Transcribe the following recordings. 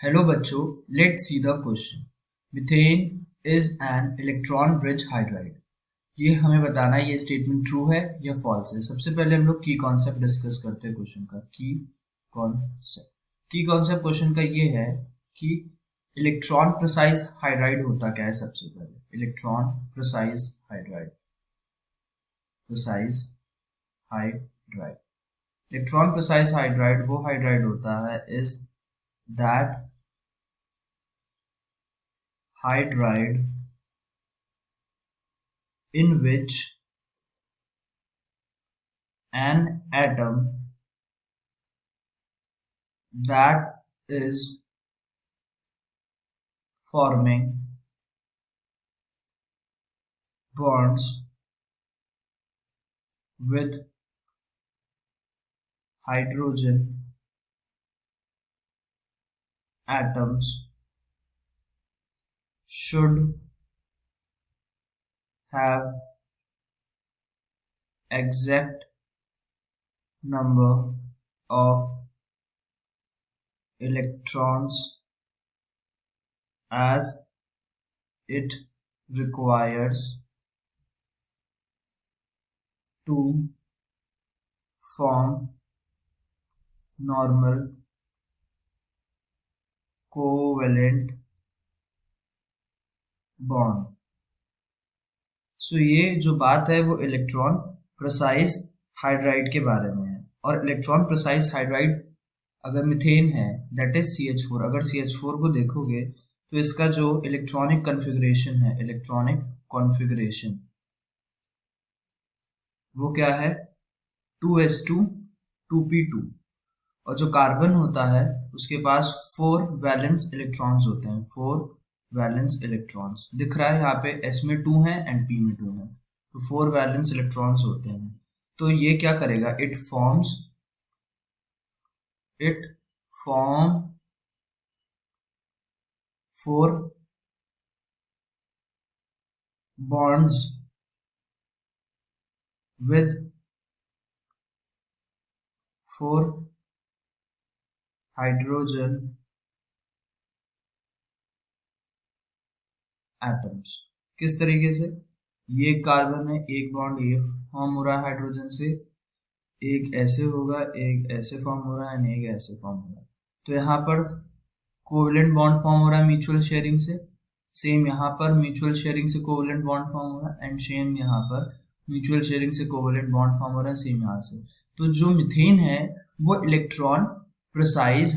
Hello बच्चों, let's see the question. Methane is an electron rich hydride. ये हमें बताना है ये स्टेटमेंट ट्रू है या फॉल्स है। सबसे पहले हम लोग की कॉन्सेप्ट डिस्कस करते हैं क्वेश्चन का। की कॉन्सेप्ट क्वेश्चन का ये है कि इलेक्ट्रॉन प्रिसाइज हाइड्राइड होता क्या है। सबसे पहले electron precise hydride, electron precise hydride वो हाइड्राइड होता है is that hydride in which an atom that is forming bonds with hydrogen atoms should have exact number of electrons as it requires to form normal covalent bond। ये जो बात है वो electron precise hydride के बारे में है। और इलेक्ट्रॉन प्रिसाइज हाइड्राइड अगर मीथेन है दैट इज CH4। अगर CH4 को देखोगे तो इसका जो इलेक्ट्रॉनिक कॉन्फ़िगरेशन है, इलेक्ट्रॉनिक कॉन्फ़िगरेशन वो क्या है 2s2 2p2। और जो कार्बन होता है उसके पास 4 वैलेंस इलेक्ट्रॉन्स होते हैं। 4 वैलेंस इलेक्ट्रॉन्स दिख रहा है यहाँ पे, S में 2 है एंड P में 2 है, तो 4 वैलेंस इलेक्ट्रॉन्स होते हैं। तो ये क्या करेगा, it form 4 bonds with 4 hydrogen atoms। किस तरीके से, ये कार्बन है, एक बॉन्ड ये फॉर्म हो रहा है हाइड्रोजन से, एक ऐसे होगा, एक ऐसे फॉर्म हो रहा है एंड एक ऐसे फॉर्म हो रहा है। तो यहाँ पर कोवेलेंट बॉन्ड फॉर्म हो रहा है म्यूचुअल शेयरिंग से, सेम यहाँ पर म्यूचुअल शेयरिंग से कोवेलेंट बॉन्ड फॉर्म हो रहा है एंड सेम यहाँ पर म्यूचुअल शेयरिंग से कोवेलेंट बॉन्ड फॉर्म हो रहा है, सेम यहाँ से। तो जो मीथेन है वो इलेक्ट्रॉन प्रिसाइज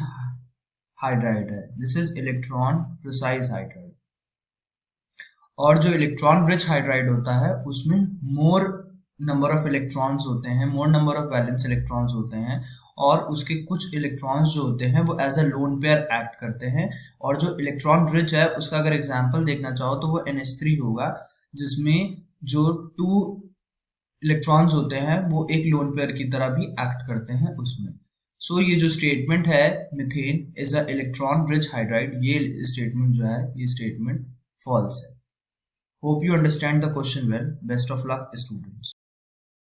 हाइड्राइड है। This is electron precise hydride. और जो इलेक्ट्रॉन रिच हाइड्राइड होता है उसमें मोर नंबर ऑफ इलेक्ट्रॉन्स होते हैं, मोर नंबर ऑफ वैलेंस इलेक्ट्रॉन्स होते हैं, और उसके कुछ इलेक्ट्रॉन्स जो होते हैं वो as a lone pair act करते हैं। और जो इलेक्ट्रॉन रिच है उसका अगर एग्जांपल देखना चाहो तो वो NH3 होगा, जिसमें जो 2 इलेक्ट्रॉन्स होते हैं वो एक लोन पेयर की तरह भी एक्ट करते हैं उसमें। ये जो स्टेटमेंट है methane is a electron rich hydride, ये स्टेटमेंट जो है ये स्टेटमेंट फॉल्स है। Hope you understand the question well. Best of luck, students.